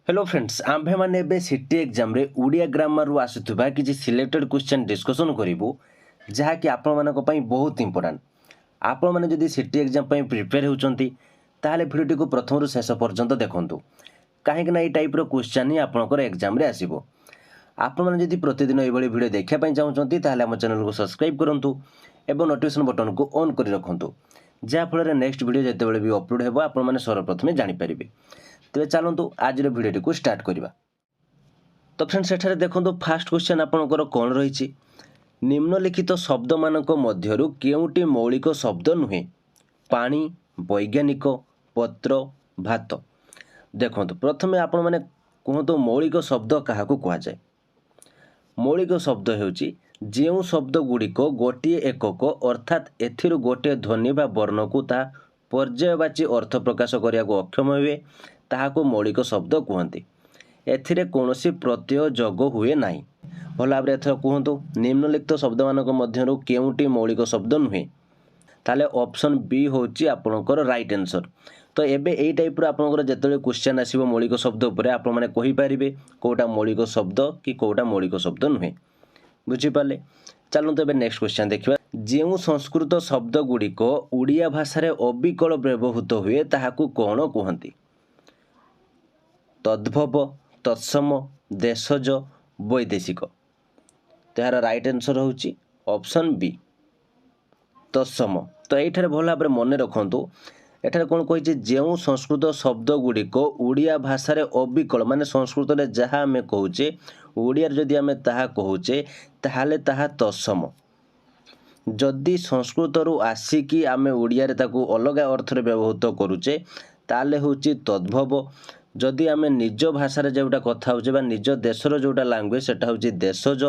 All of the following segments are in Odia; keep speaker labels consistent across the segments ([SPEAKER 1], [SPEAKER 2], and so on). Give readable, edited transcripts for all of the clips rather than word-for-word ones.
[SPEAKER 1] हेलो फ्रेंड्स आम्भे माने एबे सिटी एग्जाम रे उड़िया ग्रामर रु आसुथबा किछि सिलेक्टेड क्वेश्चन डिस्कशन करिवु जहा कि आपण मानक पई बहुत इंपोर्टेंट। आपण माने जदि सिटी एग्जाम पई प्रिपेयर होउचंती ताहाले भिडियो को प्रथम रु शेष पर्यंत देखंतु काहे कि ना ई टाइप रो क्वेश्चन ही आपनकर एग्जाम रे आसीबो। आपण माने जदि प्रतिदिन एई भली भिडियो देखिया पई चाहउचंती ताहाले हम चैनल को सब्सक्राइब करंतु एवं नोटिफिकेशन बटन को ऑन करि रखंतु जहा फल नेक्स्ट भिडियो जते बेले भी अपलोड हेबो आपण माने सर्वप्रथमे जानि परिबे। तेरे चलतु आज भिडियो को स्टार्ट करवा। तो फ्रेंड्स एठारे देखो फास्ट क्वेश्चन आपंकर कौन रही निम्नलिखित शब्द मानक मध्यरु केउटी मौलिक शब्द नुहे पानी वैज्ञानिक पत्र भात। देखो प्रथमे आपण माने कहतु मौलिक शब्द क्या कह जाए। मौलिक शब्द होउची जेउ शब्द गुड़िक गोटे एकक अर्थात एथिरु गोटे ध्वनि बा वर्ण को ता पर्यायवाची अर्थ प्रकाश करिया को अक्षम हुए ताहाको मौलिक शब्द कहते। एथिरे कौनसी प्रत्यय जोग हुए नाही। भल भाव एथर कहतु निम्नलिखित शब्द मानक मध्यरु केउटी मौलिक शब्द नुहे ताले ऑप्शन बी होची आपनकर राइट आंसर। तो एबे एई टाइप रो आपनकर जेतले क्वेश्चन आसीबो मौलिक शब्द उपरे आपण माने कहि परिबे कोटा मौलिक शब्द कि कोटा मौलिक शब्द नुहे। बुझी पाले चलु तो एबे नेक्स्ट क्वेश्चन देखिबा। जेउ संस्कृत शब्द गुड़िक उड़िया भाषा रे अविकल व्यवहृत हुए ताहाकू कोन कहंती। तद्भव तत्सम देशज वैदेशिक। तार राइट आंसर होची ऑप्शन बी तत्सम। तो ये भल भाव मन रखु एठार कौन कही जो संस्कृत शब्द गुड़िक उड़िया भाषा रे अविकल माने संस्कृत रे जहाँ आम कहूचे ओडिया जदि आम ताहा कहूचे ताहाले ताहा तत्सम। जदि संस्कृत रु आसिकी आम ओडिया रे ताकू अलग अर्थ रे व्यवहृत करूचे ताले होची तद्भव। जदि आम निज भाषा जोटा कथा होचे बा निज देशर जोटा लैंग्वेज सेटा होची देशज।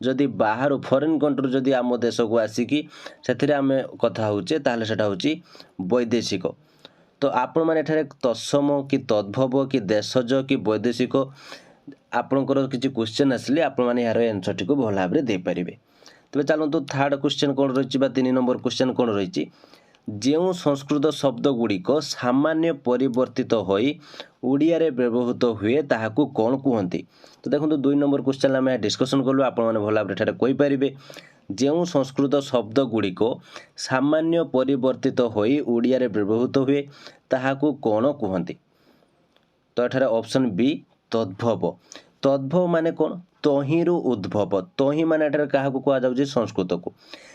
[SPEAKER 1] जदि बाहर फॉरेन कंट्री जदि आम देश को आसिकी सेथिरे आम कथा होचे ताहले सेटा होची वैदेशिक। तो आपण माने एठारे तत्सम कि तद्भव कि देशज कि वैदेशिक आपणकर किछि क्वेश्चन आसले आपण माने यार आंसर टी को भल भाव दे पारिबे। तबे चलंतु थर्ड क्वेश्चन कोन रहिछि बा 3 नंबर क्वेश्चन कोन रहिछि जेउ संस्कृत शब्द गुड़िक सामान्य परिवर्तित होई उड़िया रे व्यवहृत हुए ताहाकू कौन कहंती। तो देखो 2 नंबर क्वेश्चन आम डिस्कसन कलु आपण माने भल भाव एठारे कहि परिबे जेउ संस्कृत शब्द गुड़िक सामान्य परिवर्तित होई उड़िया रे व्यवहृत हुए ताहाकू कौन कहंती। तो एठारे ऑप्शन बी तद्भव। तद्भव माने कौन तहिरु उद्भव। तहि माने एठारे काहाकू कहा जाउछि संस्कृत को।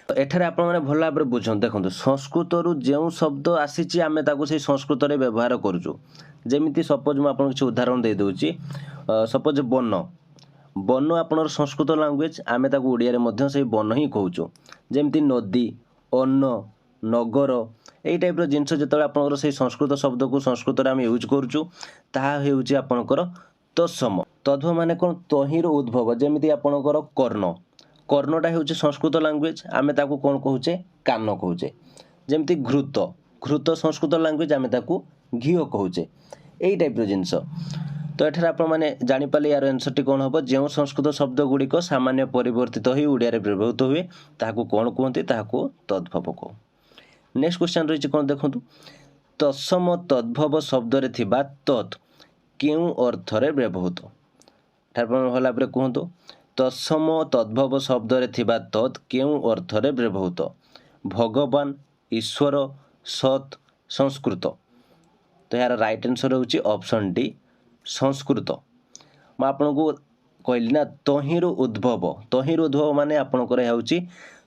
[SPEAKER 1] तो एठारे आपण माने भल भाव बुझन देखंतु संस्कृत रु जेउ शब्द आसीछि आमे ताकू से संस्कृत रे व्यवहार करूछु। जेमिति सपोज म आपन किछि उदाहरण दे दोछि सपोज बन बन आपनर संस्कृत लैंग्वेज आमे ताकू ओडिया रे मध्य से बन ही कहूछु। जेमिति नदी अन्न नगर एई टाइप रो जिंस जतले आपनकर से संस्कृत शब्द को संस्कृत रे आमे यूज करूछु ताहा हेउछि आपनकर तत्सम। तद्भव माने कोन तहिर उद्भव। जेमिति आपनकर कर्ण कर्णटा होउछि संस्कृत लैंग्वेज आमे ताकू कोन कहूचे कान कहूचे। जेमिति घृत घृत संस्कृत लैंग्वेज आमे ताकू घिओ कहूचे एई टाइप रो जिंस। तो एठार आपण माने जानि पाले यार आंसर टी कोन हबो जेउ संस्कृत शब्द गुड़िक सामान्य परिवर्तित होई उड़िया रे व्यवहृत हुए ताहाकू कोन कहंती ताहाकू तद्भव को। नेक्स्ट क्वेश्चन रहिछि कोन देखंतु तत्सम तद्भव शब्द रे थिबा तत् केउ अर्थ रे व्यवहृत। एठार आपण होला परे कहंतु तत्सम तद्भव शब्द रे थिबा तत् केउ अर्थ रे व्यवहृत। भगवान ईश्वर सत संस्कृत। तो यार राइट आंसर होची ऑप्शन डी संस्कृत। म आपनको कहली ना तहिरु उद्भव माने आपनकर हेउची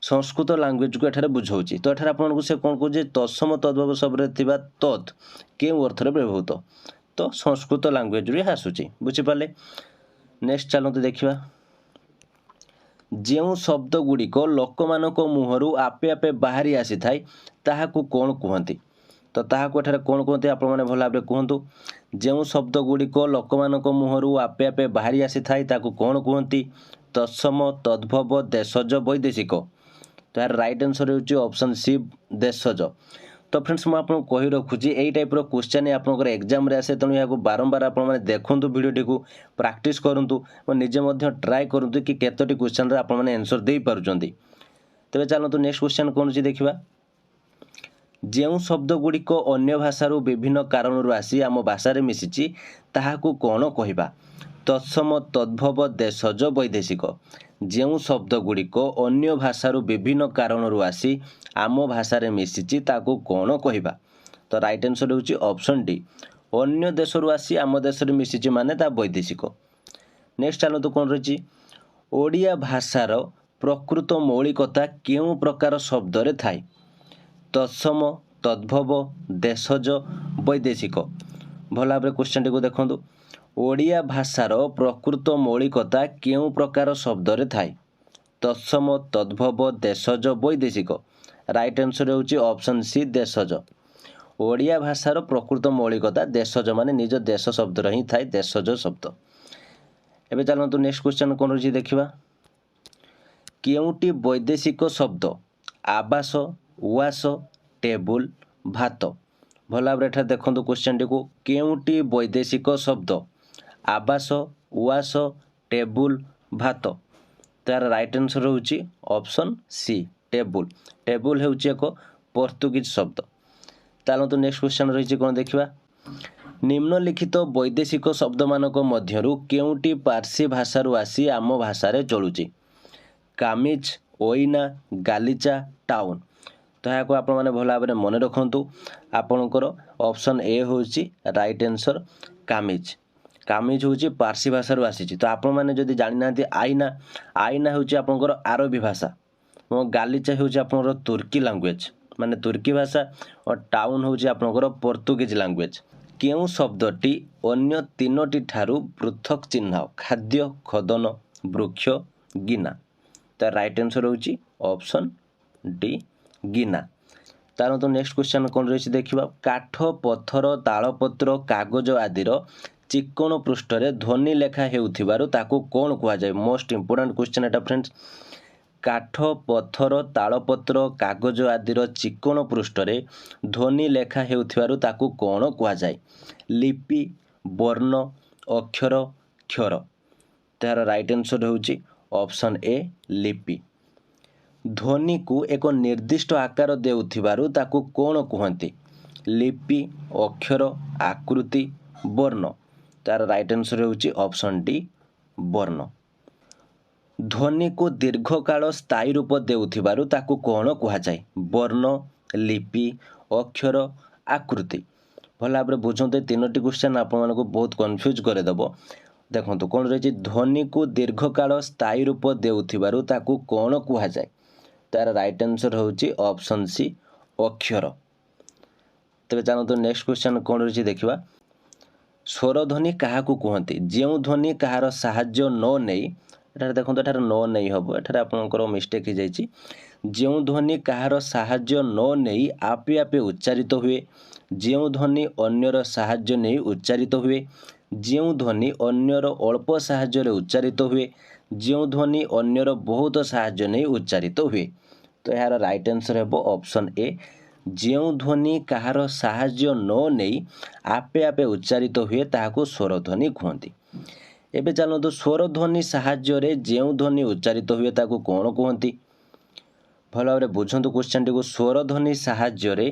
[SPEAKER 1] संस्कृत लैंग्वेज को एठारे बुझाउची। तो एठारे आपनको से कोन कहूजे तत्सम तद्भव शब्द रे थिबा तत् केउ अर्थ रे व्यवहृत। तो संस्कृत लैंग्वेज रे आसुची बुझि पाले। नेक्स्ट चलंतु देखिबा जेउ शब्द गुड़िक लोक मानक मुहरु आपे आपे बाहरी आसी थाई ताहाकू कोन कहंती। तो ताहाकू एठारे कोन कहंती आपण माने भल भाबरे कहंतु जेउ शब्द गुड़िक लोक मानक मुहरु आपे आपे बाहरी आसी थाई ताकू कोन कहंती तत्सम तद्भव देशज वैदेशिक। तो यार राइट आंसर होची ऑप्शन सी देशज। तो फ्रेंड्स मैं आपको कही रखुची यही टाइप रो क्वेश्चन आपनकर एग्जाम रे आसे तेणु या बारंबार आपण माने देखंतु वीडियो को प्रैक्टिस करंतु और निजे मध्य ट्राई करंतु कि केतोटी क्वेश्चन रे आपण माने आंसर देई पारुचंती। तबे चलंतु नेक्स्ट क्वेश्चन कोन छी देखिबा ଯେଉଁ ଶବ୍ଦଗୁଡ଼ିକ ଅନ୍ୟ ଭାଷାରୁ ବିଭିନ୍ନ କାରଣରୁ ଆସି ଆମ ଭାଷାରେ ମିଶିଛି ତାହାକୁ କ'ଣ କହିବା? ତତ୍ସମ, ତଦ୍ଭବ, ଦେଶଜ, ବୈଦେଶିକ। ଯେଉଁ ଶବ୍ଦଗୁଡ଼ିକ ଅନ୍ୟ ଭାଷାରୁ ବିଭିନ୍ନ କାରଣରୁ ଆସି ଆମ ଭାଷାରେ ମିଶିଛି ତାକୁ କ'ଣ କହିବା? ତ ରାଇଟ୍ ଆନ୍ସର୍ ହେଉଛି ଅପସନ୍ ଡି। ଅନ୍ୟ ଦେଶରୁ ଆସି ଆମ ଦେଶରେ ମିଶିଛି ମାନେ ତା ବୈଦେଶିକ। ନେକ୍ସଟ ଚାଲନ୍ତୁ କ'ଣ ରହିଛି? ଓଡ଼ିଆ ଭାଷାର ପ୍ରକୃତ ମୌଳିକତା କେଉଁ ପ୍ରକାର ଶବ୍ଦରେ ଥାଏ? ତତ୍ସମ, ତଦ୍ଭବ, ଦେଶଜ, ବୈଦେଶିକ। ଭଲ ଭାବରେ କ୍ୱେଶ୍ଚନଟିକୁ ଦେଖନ୍ତୁ। ଓଡ଼ିଆ ଭାଷାର ପ୍ରକୃତ ମୌଳିକତା କେଉଁ ପ୍ରକାର ଶବ୍ଦରେ ଥାଏ? ତତ୍ସମ, ତଦ୍ଭବ, ଦେଶଜ, ବୈଦେଶିକ। ରାଇଟ୍ ଆନ୍ସର୍ ହେଉଛି ଅପସନ୍ ସି, ଦେଶଜ। ଓଡ଼ିଆ ଭାଷାର ପ୍ରକୃତ ମୌଳିକତା ଦେଶଜ ମାନେ ନିଜ ଦେଶ ଶବ୍ଦରେ ହିଁ ଥାଏ, ଦେଶଜ ଶବ୍ଦ। ଏବେ ଚାଲନ୍ତୁ ନେକ୍ସଟ କ୍ୱେଶ୍ଚନ କ'ଣ ରହିଛି ଦେଖିବା। କେଉଁଟି ବୈଦେଶିକ ଶବ୍ଦ? ଆବାସ, ଉଆସ, ଟେବୁଲ, ଭାତ। ଭଲ ଭାବରେ ଏଠାରେ ଦେଖନ୍ତୁ କ୍ୱେଶ୍ଚନଟିକୁ। କେଉଁଟି ବୈଦେଶିକ ଶବ୍ଦ? ଆବାସ, ଉଆସ, ଟେବୁଲ, ଭାତ। ତାର ରାଇଟ୍ ଆନ୍ସର୍ ହେଉଛି ଅପସନ୍ ସି, ଟେବୁଲ। ଟେବୁଲ ହେଉଛି ଏକ ପର୍ତ୍ତୁଗୀଜ ଶବ୍ଦ। ଚାଲନ୍ତୁ ନେକ୍ସଟ କ୍ୱେଶ୍ଚନ ରହିଛି କ'ଣ ଦେଖିବା। ନିମ୍ନଲିଖିତ ବୈଦେଶିକ ଶବ୍ଦମାନଙ୍କ ମଧ୍ୟରୁ କେଉଁଟି ପାର୍ସୀ ଭାଷାରୁ ଆସି ଆମ ଭାଷାରେ ଚଳୁଛି? କାମିଜ, ଓଇନା, ଗାଲିଚା, ଟାଉନ୍। ତ ଏହାକୁ ଆପଣମାନେ ଭଲ ଭାବରେ ମନେ ରଖନ୍ତୁ। ଆପଣଙ୍କର ଅପସନ୍ ଏ ହେଉଛି ରାଇଟ୍ ଆନ୍ସର୍, କାମିଜ। କାମିଜ ହେଉଛି ପାର୍ସୀ ଭାଷାରୁ ଆସିଛି। ତ ଆପଣମାନେ ଯଦି ଜାଣିନାହାନ୍ତି ଆଇନା, ଆଇନା ହେଉଛି ଆପଣଙ୍କର ଆରବୀ ଭାଷା ଏବଂ ଗାଲିଚା ହେଉଛି ଆପଣଙ୍କର ତୁର୍କୀ ଲାଙ୍ଗୁଏଜ୍ ମାନେ ତୁର୍କୀ ଭାଷା ଓ ଟାଉନ୍ ହେଉଛି ଆପଣଙ୍କର ପର୍ତ୍ତୁଗୀଜ ଲାଙ୍ଗୁଏଜ୍। କେଉଁ ଶବ୍ଦଟି ଅନ୍ୟ ତିନୋଟି ଠାରୁ ପୃଥକ୍ ଚିହ୍ନ? ଖାଦ୍ୟ, ଖଦନ, ବୃକ୍ଷ, ଗିନା। ତାର ରାଇଟ୍ ଆନ୍ସର୍ ହେଉଛି ଅପସନ୍ ଡି, ଗିନା। ଚାଲନ୍ତୁ ନେକ୍ସଟ କ୍ୱେଶ୍ଚନ କ'ଣ ରହିଛି ଦେଖିବା। କାଠ, ପଥର, ତାଳପତ୍ର, କାଗଜ ଆଦିର ଚିକ୍କଣ ପୃଷ୍ଠରେ ଧ୍ୱନି ଲେଖା ହେଉଥିବାରୁ ତାକୁ କ'ଣ କୁହାଯାଏ? ମୋଷ୍ଟ ଇମ୍ପୋର୍ଟାଣ୍ଟ କ୍ୱେଶ୍ଚନ ଏଟା ଫ୍ରେଣ୍ଡସ୍। କାଠ, ପଥର, ତାଳପତ୍ର, କାଗଜ ଆଦିର ଚିକ୍କଣ ପୃଷ୍ଠରେ ଧ୍ୱନି ଲେଖା ହେଉଥିବାରୁ ତାକୁ କ'ଣ କୁହାଯାଏ? ଲିପି, ବର୍ଣ୍ଣ, ଅକ୍ଷର, କ୍ଷର। ତାହାର ରାଇଟ୍ ଆନ୍ସର୍ ହେଉଛି ଅପସନ୍ ଏ, ଲିପି। ଧ୍ୱନିକୁ ଏକ ନିର୍ଦ୍ଦିଷ୍ଟ ଆକାର ଦେଉଥିବାରୁ ତାକୁ କ'ଣ କୁହନ୍ତି? ଲିପି, ଅକ୍ଷର, ଆକୃତି, ବର୍ଣ୍ଣ। ତାର ରାଇଟ୍ ଆନ୍ସର୍ ହେଉଛି ଅପସନ୍ ଡି, ବର୍ଣ୍ଣ। ଧ୍ୱନିକୁ ଦୀର୍ଘକାଳ ସ୍ଥାୟୀ ରୂପ ଦେଉଥିବାରୁ ତାକୁ କ'ଣ କୁହାଯାଏ? ବର୍ଣ୍ଣ, ଲିପି, ଅକ୍ଷର, ଆକୃତି। ଭଲ ଭାବରେ ବୁଝନ୍ତୁ। ଏ ତିନୋଟି କ୍ୱେଶ୍ଚନ ଆପଣମାନଙ୍କୁ ବହୁତ କନଫ୍ୟୁଜ୍ କରିଦେବ। ଦେଖନ୍ତୁ କ'ଣ ରହିଛି। ଧ୍ୱନିକୁ ଦୀର୍ଘକାଳ ସ୍ଥାୟୀ ରୂପ ଦେଉଥିବାରୁ ତାକୁ କ'ଣ କୁହାଯାଏ? ତାର ରାଇଟ୍ ଆନ୍ସର୍ ହେଉଛି ଅପସନ୍ ସି, ଅକ୍ଷର। ତେବେ ଚାଲନ୍ତୁ ନେକ୍ସଟ କ୍ୱେଶ୍ଚନ କ'ଣ ରହିଛି ଦେଖିବା। ସ୍ୱରଧ୍ୱନି କାହାକୁ କୁହନ୍ତି? ଯେଉଁ ଧ୍ୱନି କାହାର ସାହାଯ୍ୟ ନ ନେଇ, ଏଠାରେ ଦେଖନ୍ତୁ ଏଠାରେ ନ ନେଇ ହେବ, ଏଠାରେ ଆପଣଙ୍କର ମିଷ୍ଟେକ୍ ହେଇଯାଇଛି। ଯେଉଁ ଧ୍ୱନି କାହାର ସାହାଯ୍ୟ ନ ନେଇ ଆପେ ଆପେ ଉଚ୍ଚାରିତ ହୁଏ, ଯେଉଁ ଧ୍ୱନି ଅନ୍ୟର ସାହାଯ୍ୟ ନେଇ ଉଚ୍ଚାରିତ ହୁଏ, ଯେଉଁ ଧ୍ୱନି ଅନ୍ୟର ଅଳ୍ପ ସାହାଯ୍ୟରେ ଉଚ୍ଚାରିତ ହୁଏ, ଯେଉଁ ଧ୍ୱନି ଅନ୍ୟର ବହୁତ ସାହାଯ୍ୟ ନେଇ ଉଚ୍ଚାରିତ ହୁଏ। ତ ଏହାର ରାଇଟ୍ ଆନ୍ସର୍ ହେବ ଅପସନ୍ ଏ, ଯେଉଁ ଧ୍ୱନି କାହାର ସାହାଯ୍ୟ ନ ନେଇ ଆପେ ଆପେ ଉଚ୍ଚାରିତ ହୁଏ ତାହାକୁ ସ୍ୱରଧ୍ୱନି କୁହନ୍ତି। ଏବେ ଚାଲନ୍ତୁ ସ୍ୱରଧ୍ୱନି ସାହାଯ୍ୟରେ ଯେଉଁ ଧ୍ୱନି ଉଚ୍ଚାରିତ ହୁଏ ତାକୁ କ'ଣ କୁହନ୍ତି? ଭଲ ଭାବରେ ବୁଝନ୍ତୁ କ୍ୱେଶ୍ଚନଟିକୁ। ସ୍ୱରଧ୍ୱନି ସାହାଯ୍ୟରେ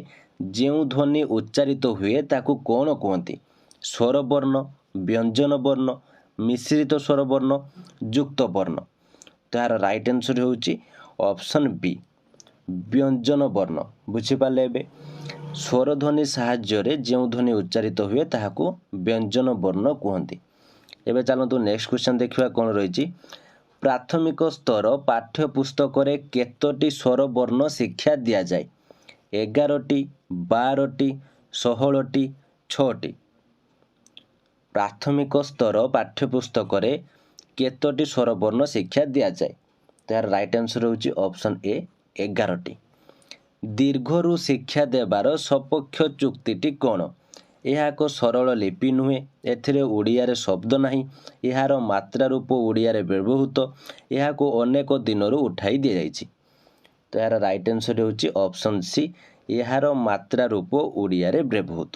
[SPEAKER 1] ଯେଉଁ ଧ୍ୱନି ଉଚ୍ଚାରିତ ହୁଏ ତାକୁ କ'ଣ କୁହନ୍ତି? ସ୍ୱରବର୍ଣ୍ଣ, ବ୍ୟଞ୍ଜନ ବର୍ଣ୍ଣ, ମିଶ୍ରିତ ସ୍ୱରବର୍ଣ୍ଣ, ଯୁକ୍ତ ବର୍ଣ୍ଣ। ତାହାର ରାଇଟ୍ ଆନ୍ସର୍ ହେଉଛି ଅପସନ୍ ବି, ବ୍ୟଞ୍ଜନ ବର୍ଣ୍ଣ। ବୁଝିପାରିଲେ? ଏବେ ସ୍ୱରଧ୍ୱନି ସାହାଯ୍ୟରେ ଯେଉଁ ଧ୍ୱନି ଉଚ୍ଚାରିତ ହୁଏ ତାହାକୁ ବ୍ୟଞ୍ଜନ ବର୍ଣ୍ଣ କୁହନ୍ତି। ଏବେ ଚାଲନ୍ତୁ ନେକ୍ସଟ କ୍ୱେଶ୍ଚନ ଦେଖିବା କ'ଣ ରହିଛି। ପ୍ରାଥମିକ ସ୍ତର ପାଠ୍ୟପୁସ୍ତକରେ କେତୋଟି ସ୍ୱରବର୍ଣ୍ଣ ଶିକ୍ଷା ଦିଆଯାଏ? 11ଟି, 12ଟି, 16ଟି, 6ଟି। ପ୍ରାଥମିକ ସ୍ତର ପାଠ୍ୟପୁସ୍ତକରେ କେତୋଟି ସ୍ୱରବର୍ଣ୍ଣ ଶିକ୍ଷା ଦିଆଯାଏ? ତାହାର ରାଇଟ୍ ଆନ୍ସର୍ ହେଉଛି ଅପସନ୍ ଏ, 11ଟି। ଦୀର୍ଘରୁ ଶିକ୍ଷା ଦେବାର ସପକ୍ଷ ଯୁକ୍ତିଟି କ'ଣ? ଏହା ଏକ ସରଳ ଲିପି ନୁହେଁ, ଏଥିରେ ଓଡ଼ିଆରେ ଶବ୍ଦ ନାହିଁ, ଏହାର ମାତ୍ରା ରୂପ ଓଡ଼ିଆରେ ବ୍ୟବହୃତ, ଏହାକୁ ଅନେକ ଦିନରୁ ଉଠାଇ ଦିଆଯାଇଛି। ତ ଏହାର ରାଇଟ୍ ଆନ୍ସର୍ ହେଉଛି ଅପସନ୍ ସି, ଏହାର ମାତ୍ରା ରୂପ ଓଡ଼ିଆରେ ବ୍ୟବହୃତ।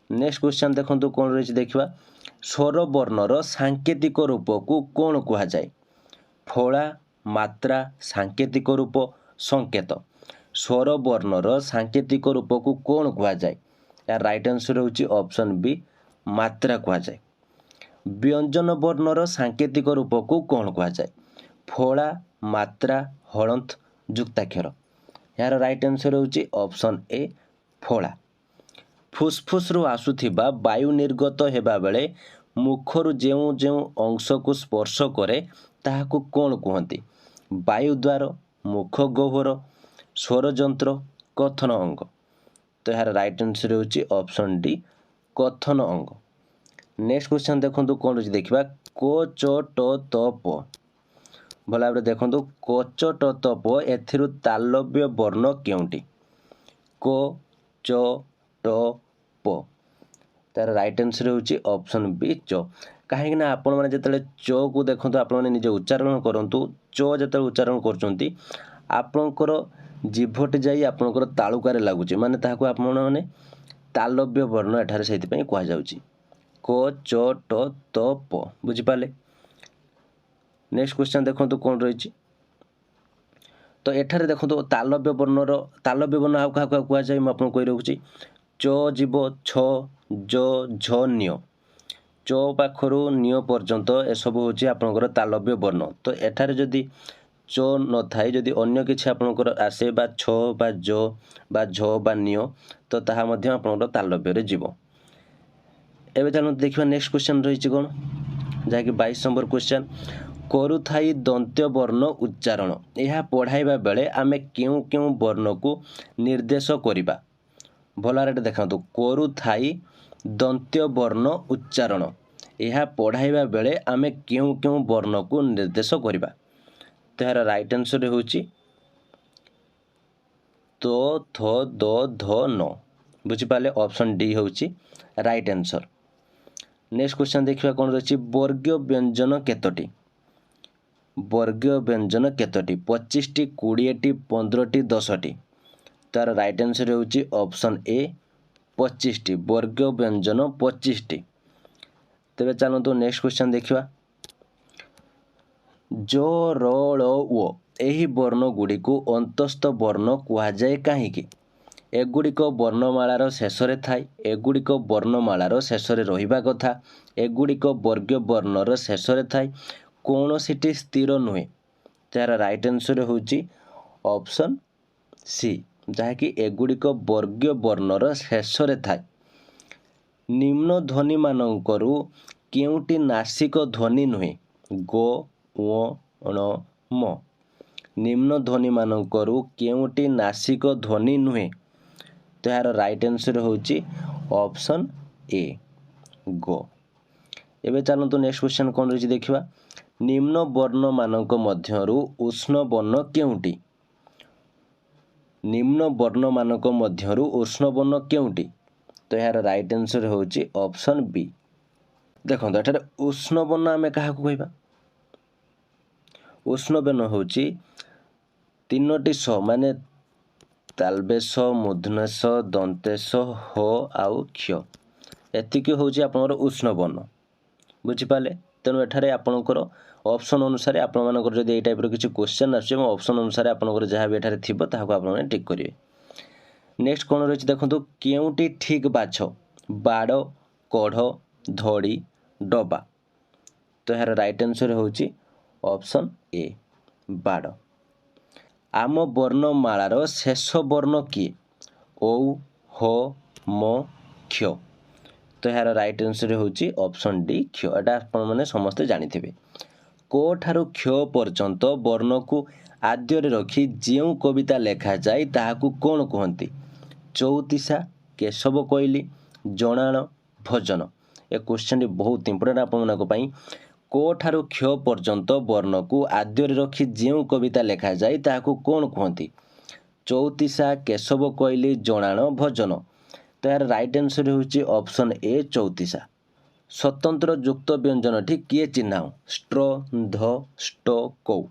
[SPEAKER 1] ନେକ୍ସଟ କ୍ୱେଶ୍ଚନ ଦେଖନ୍ତୁ କ'ଣ ରହିଛି ଦେଖିବା। ସ୍ୱରବର୍ଣ୍ଣର ସାଙ୍କେତିକ ରୂପକୁ କ'ଣ କୁହାଯାଏ? ଫଳା, ମାତ୍ରା, ସାଙ୍କେତିକ ରୂପ, ସଂକେତ। ସ୍ୱର ବର୍ଣ୍ଣର ସାଙ୍କେତିକ ରୂପକୁ କ'ଣ କୁହାଯାଏ? ଏହାର ରାଇଟ୍ ଆନ୍ସର୍ ହେଉଛି ଅପସନ୍ ବି ମାତ୍ରା କୁହାଯାଏ। ବ୍ୟଞ୍ଜନ ବର୍ଣ୍ଣର ସାଙ୍କେତିକ ରୂପକୁ କ'ଣ କୁହାଯାଏ? ଫଳା, ମାତ୍ରା, ହଳନ୍ତ, ଯୁକ୍ତାକ୍ଷର। ଏହାର ରାଇଟ୍ ଆନ୍ସର୍ ହେଉଛି ଅପସନ୍ ଏ ଫଳା। ଫୁସ୍ଫୁସ୍ରୁ ଆସୁଥିବା ବାୟୁ ନିର୍ଗତ ହେବା ବେଳେ ମୁଖରୁ ଯେଉଁ ଯେଉଁ ଅଂଶକୁ ସ୍ପର୍ଶ କରେ ତାହାକୁ କ'ଣ କୁହନ୍ତି? ବାୟୁଦ୍ୱାର, ମୁଖ ଗହ୍ୱର, ସ୍ୱରଯନ୍ତ୍ର, କଥନ ଅଙ୍ଗ। ତ ଏହାର ରାଇଟ୍ ଆନ୍ସର୍ ହେଉଛି ଅପସନ୍ ଡି କଥନ ଅଙ୍ଗ। ନେକ୍ସଟ କ୍ୱେଶ୍ଚନ୍ ଦେଖନ୍ତୁ କ'ଣ ରହୁଛି ଦେଖିବା। କୋ ଚ ଟ ତ ପ। ଭଲ ଭାବରେ ଦେଖନ୍ତୁ କୋ ଚ ଟ ତ ପ ଏଥିରୁ ତାଲବ୍ୟ ବର୍ଣ୍ଣ କେଉଁଟି? କୋ ଚ ଟ ପ। ତାର ରାଇଟ୍ ଆନ୍ସର୍ ହେଉଛି ଅପସନ୍ ବି ଚ। କାହିଁକି ନା ଆପଣମାନେ ଯେତେବେଳେ ଚକୁ ଦେଖନ୍ତୁ ଆପଣମାନେ ନିଜେ ଉଚ୍ଚାରଣ କରନ୍ତୁ। ଚ ଯେତେବେଳେ ଉଚ୍ଚାରଣ କରୁଛନ୍ତି ଆପଣଙ୍କର ଜିଭଟି ଯାଇ ଆପଣଙ୍କର ତାଳୁକାରେ ଲାଗୁଛି, ମାନେ ତାହାକୁ ଆପଣମାନେ ତାଲବ୍ୟ ବର୍ଣ୍ଣ ଏଠାରେ ସେଇଥିପାଇଁ କୁହାଯାଉଛି। କୋ ଚ ଟ ତ ପ। ବୁଝିପାରିଲେ? ନେକ୍ସଟ କ୍ୱେଶ୍ଚନ୍ ଦେଖନ୍ତୁ କ'ଣ ରହିଛି। ତ ଏଠାରେ ଦେଖନ୍ତୁ ତାଲବ୍ୟ ବର୍ଣ୍ଣ ଆଉ କାହାକୁ କୁହାଯାଏ ମୁଁ ଆପଣଙ୍କୁ କହି ରଖୁଛି। ଚ ଯିବ ଛ, ଜ, ଝ, ନ୍ୟ। ଚ ପାଖରୁ ନ୍ୟ ପର୍ଯ୍ୟନ୍ତ ଏସବୁ ହେଉଛି ଆପଣଙ୍କର ତାଲବ୍ୟ ବର୍ଣ୍ଣ। ତ ଏଠାରେ ଯଦି ଚ ନଥାଏ, ଯଦି ଅନ୍ୟ କିଛି ଆପଣଙ୍କର ଆସେ ବା ଛ ବା ଜ ବା ଝ ବା ନ୍ୟ, ତ ତାହା ମଧ୍ୟ ଆପଣଙ୍କର ତାଲବ୍ୟରେ ଯିବ। ଏବେ ଚାଲନ୍ତୁ ଦେଖିବା ନେକ୍ସଟ କ୍ୱେଶ୍ଚନ୍ ରହିଛି କ'ଣ, ଯାହାକି 22 ନମ୍ବର କ୍ୱେଶ୍ଚନ୍। କରୁଥାଇ ଦନ୍ତ୍ୟ ବର୍ଣ୍ଣ ଉଚ୍ଚାରଣ। ଏହା ପଢ଼ାଇବା ବେଳେ ଆମେ କେଉଁ କେଉଁ ବର୍ଣ୍ଣକୁ ନିର୍ଦ୍ଦେଶ କରିବା? ଭଲ ଭାବରେ ଦେଖନ୍ତୁ କରୁଥାଇ ଦନ୍ତ୍ୟ ବର୍ଣ୍ଣ ଉଚ୍ଚାରଣ। ଏହା ପଢ଼ାଇବା ବେଳେ ଆମେ କେଉଁ କେଉଁ ବର୍ଣ୍ଣକୁ ନିର୍ଦ୍ଦେଶ କରିବା? ତ ଏହାର ରାଇଟ୍ ଆନ୍ସର୍ ହେଉଛି ତ, ଥ, ଦ, ଧ, ନ। ବୁଝିପାରିଲେ? ଅପସନ୍ ଡି ହେଉଛି ରାଇଟ୍ ଆନ୍ସର୍। ନେକ୍ସଟ କ୍ୱେଶ୍ଚନ୍ ଦେଖିବା କ'ଣ ରହିଛି। ବର୍ଗୀୟ ବ୍ୟଞ୍ଜନ କେତୋଟି? ବର୍ଗୀୟ ବ୍ୟଞ୍ଜନ କେତୋଟି? 25ଟି, 20ଟି, 15ଟି, 10ଟି। ତାର ରାଇଟ୍ ଆନ୍ସର୍ ହେଉଛି ଅପସନ୍ ଏ 25ଟି। ବର୍ଗୀୟ ବ୍ୟଞ୍ଜନ 25ଟି। ତେବେ ଚାଲନ୍ତୁ ନେକ୍ସଟ କ୍ୱେଶ୍ଚନ୍ ଦେଖିବା। ଜ, ର, ଳ, ଓ ଏହି ବର୍ଣ୍ଣ ଗୁଡ଼ିକୁ ଅନ୍ତସ୍ଥ ବର୍ଣ୍ଣ କୁହାଯାଏ କାହିଁକି? ଏଗୁଡ଼ିକ ବର୍ଣ୍ଣମାଳାର ଶେଷରେ ଥାଏ। ଏଗୁଡ଼ିକ ବର୍ଣ୍ଣମାଳାର ଶେଷରେ ରହିବା କଥା। ଏଗୁଡ଼ିକ ବର୍ଗୀୟ ବର୍ଣ୍ଣର ଶେଷରେ ଥାଏ। କୌଣସିଟି ସ୍ଥିର ନୁହେଁ। ତାର ରାଇଟ୍ ଆନ୍ସର୍ ହେଉଛି ଅପସନ୍ ସି, ଯାହାକି ଏଗୁଡ଼ିକ ବର୍ଗୀୟ ବର୍ଣ୍ଣର ଶେଷରେ ଥାଏ। ନିମ୍ନ ଧ୍ୱନିମାନଙ୍କରୁ କେଉଁଟି ନାସିକ ଧ୍ୱନି ନୁହେଁ? ଗୋ, ଙ, ଣ, ମ। ନିମ୍ନ ଧ୍ୱନିମାନଙ୍କରୁ କେଉଁଟି ନାସିକ ଧ୍ୱନି ନୁହେଁ? ତ ଏହାର ରାଇଟ୍ ଆନ୍ସର୍ ହେଉଛି ଅପସନ୍ ଏ ଗୋ। ଏବେ ଚାଲନ୍ତୁ ନେକ୍ସଟ କ୍ୱେଶ୍ଚନ୍ କ'ଣ ରହିଛି ଦେଖିବା। ନିମ୍ନ ବର୍ଣ୍ଣମାନଙ୍କ ମଧ୍ୟରୁ ଉଷ୍ଣ ବର୍ଣ୍ଣ କେଉଁଟି? ନିମ୍ନ ବର୍ଣ୍ଣମାନଙ୍କ ମଧ୍ୟରୁ ଉଷ୍ଣ ବର୍ଣ୍ଣ କେଉଁଟି? ତ ଏହାର ରାଇଟ୍ ଆନ୍ସର୍ ହେଉଛି ଅପସନ୍ ବି। ଦେଖନ୍ତୁ ଏଠାରେ ଉଷ୍ଣ ବର୍ଣ୍ଣ ଆମେ କାହାକୁ କହିବା? ଉଷ୍ଣ ବର୍ଣ୍ଣ ହେଉଛି 3ଟି ସ, ମାନେ ତାଲବେଶ, ମୂର୍ଧନ୍ୟଷ, ଦନ୍ତେଶ, ହ ଆଉ କ୍ଷ। ଏତିକି ହେଉଛି ଆପଣଙ୍କର ଉଷ୍ଣ ବର୍ଣ୍ଣ। ବୁଝିପାରିଲେ? ତେଣୁ ଏଠାରେ ଆପଣଙ୍କର ଅପସନ୍ ଅନୁସାରେ ଆପଣମାନଙ୍କର ଯଦି ଏଇ ଟାଇପ୍ର କିଛି କ୍ୱେଶ୍ଚନ୍ ଆସୁଛି ଏବଂ ଅପସନ୍ ଅନୁସାରେ ଆପଣଙ୍କର ଯାହା ବି ଏଠାରେ ଥିବ ତାହାକୁ ଆପଣମାନେ ଟିକ୍ କରିବେ। ନେକ୍ସଟ କ'ଣ ରହିଛି ଦେଖନ୍ତୁ। କେଉଁଟି ଠିକ୍ ବାଛ? ବାଡ଼, କଢ଼, ଧଡ଼ି, ଡବା। ତ ଏହାର ରାଇଟ୍ ଆନ୍ସର୍ ହେଉଛି ଅପସନ୍ ଏ ବାଡ଼। ଆମ ବର୍ଣ୍ଣମାଳାର ଶେଷ ବର୍ଣ୍ଣ କିଏ? ଔ, ହ, ମ, କ୍ଷ। ତ ଏହାର ରାଇଟ୍ ଆନ୍ସର୍ ହେଉଛି ଅପସନ୍ ଡି କ୍ଷ। ଏଇଟା ଆପଣମାନେ ସମସ୍ତେ ଜାଣିଥିବେ। କ ଠାରୁ କ୍ଷ ପର୍ଯ୍ୟନ୍ତ ବର୍ଣ୍ଣକୁ ଆଦ୍ୟରେ ରଖି ଯେଉଁ କବିତା ଲେଖାଯାଏ ତାହାକୁ କ'ଣ କୁହନ୍ତି? ଚଉତିଶା, କେଶବ କଇଲି, ଜଣାଣ, ଭଜନ। ଏ କ୍ୱେଶ୍ଚନ୍ଟି ବହୁତ ଇମ୍ପୋର୍ଟାଣ୍ଟ ଆପଣମାନଙ୍କ ପାଇଁ। କ ଠାରୁ କ୍ଷ ପର୍ଯ୍ୟନ୍ତ ବର୍ଣ୍ଣକୁ ଆଦ୍ୟରେ ରଖି ଯେଉଁ କବିତା ଲେଖାଯାଏ ତାହାକୁ କ'ଣ କୁହନ୍ତି? ଚଉତିଶା, କେଶବ କଇଲି, ଜଣାଣ, ଭଜନ। ତ ଏହାର ରାଇଟ୍ ଆନ୍ସର୍ ହେଉଛି ଅପସନ୍ ଏ ଚଉତିଶା। ସ୍ୱତନ୍ତ୍ର ଯୁକ୍ତ ବ୍ୟଞ୍ଜନଟି କିଏ ଚିହ୍ନାଉ? ଷ୍ଟ୍ର, ଧ, ଷ୍ଟ, କୌ।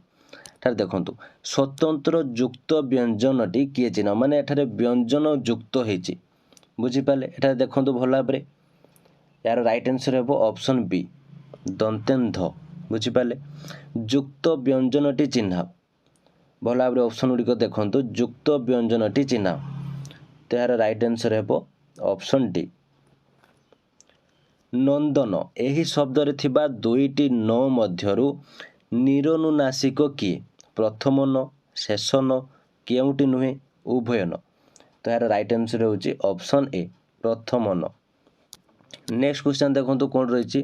[SPEAKER 1] ଏଠାରେ ଦେଖନ୍ତୁ ସ୍ୱତନ୍ତ୍ର ଯୁକ୍ତ ବ୍ୟଞ୍ଜନଟି କିଏ ଚିହ୍ନାଉ, ମାନେ ଏଠାରେ ବ୍ୟଞ୍ଜନ ଯୁକ୍ତ ହେଇଛି। ବୁଝିପାରିଲେ? ଏଠାରେ ଦେଖନ୍ତୁ ଭଲ ଭାବରେ। ଏହାର ରାଇଟ୍ ଆନ୍ସର୍ ହେବ ଅପସନ୍ ବି ଦନ୍ତେନ୍ ଧ। ବୁଝିପାରିଲେ? ଯୁକ୍ତ ବ୍ୟଞ୍ଜନଟି ଚିହ୍ନାଉ। भल भाव ऑप्शन गुड़िक देखु युक्त व्यंजनटी चिन्ह तो यार राइट आंसर है ऑप्शन डी नंदन यही शब्द रे थिबा दुईटी न मध्यरु निरनुनासिक किए प्रथम न शेष न केउटी नुहे उभय न तो यार राइट आंसर होची ऑप्शन ए प्रथम न नेक्स्ट क्वेश्चन देखंतु कोन रहिछि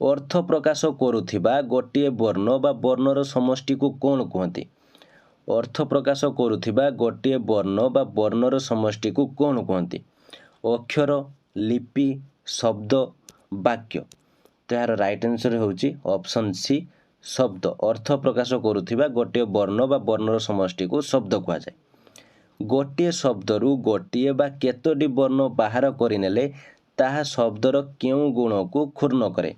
[SPEAKER 1] अर्थ प्रकाश करुथिबा गोटिए वर्ण बा वर्णर समष्टि को कोन कहंती अर्थ प्रकाश करुथिबा गोटिए वर्ण बा वर्णर समष्टि को कोन कहंती अक्षर लिपि शब्द वाक्य तो यार राइट आंसर होची ऑप्शन सी शब्द अर्थ प्रकाश करुथिबा गोटिए वर्ण बा वर्णर समष्टि को शब्द कहा जाए गोटिए शब्दरू गोटिए बा केतोटी वर्ण बाहर करिनेले ताहा शब्दर केउ गुण को क्षुण्ण करे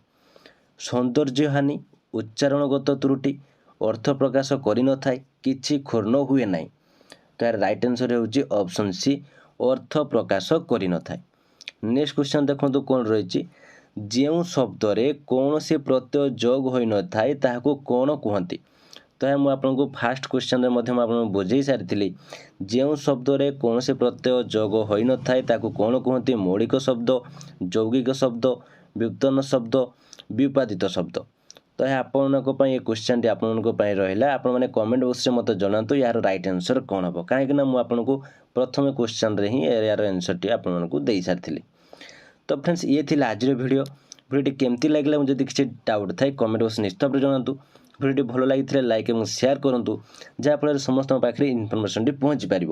[SPEAKER 1] सौंदर्य हानि उच्चारणगत त्रुटि अर्थ प्रकाश करि न थाए किछि क्षुण्ण हुए नाही तो यार राइट आंसर होची ऑप्शन सी अर्थ प्रकाश करि न थाए नेक्स्ट क्वेश्चन देखंतु कोन रहिछि जेउ शब्द रे कोनोसी प्रत्यय जोग होई न थाए ताहाको कोन कहंती तो यह मुझे फास्ट क्वेश्चन आपको बुझे सारी जो शब्द रे कौन से प्रत्यय जोग हो न थाए ताकू कौन कहते मौलिक शब्द यौगिक शब्द व्युत्पन्न शब्द व्युत्पादित शब्द तो यह आपण ये क्वेश्चन टी आपण रहा आपण मैंने कमेंट बॉक्स में मत जनातु यार राइट आंसर कौन हम कहीं मुझे प्रथम क्वेश्चन रे ही यार आंसर टी आपको दे सारी तो फ्रेंड्स ये थी आज भिडियो केमती लगे मुझे किसी डाउट थाए कमेंट बॉक्स निश्चित भाव जनातु भिडियो भल लगी लाइक और शेयर करूँ जहाँफल समस्त पाखे इनफर्मेशन पहुँची पार।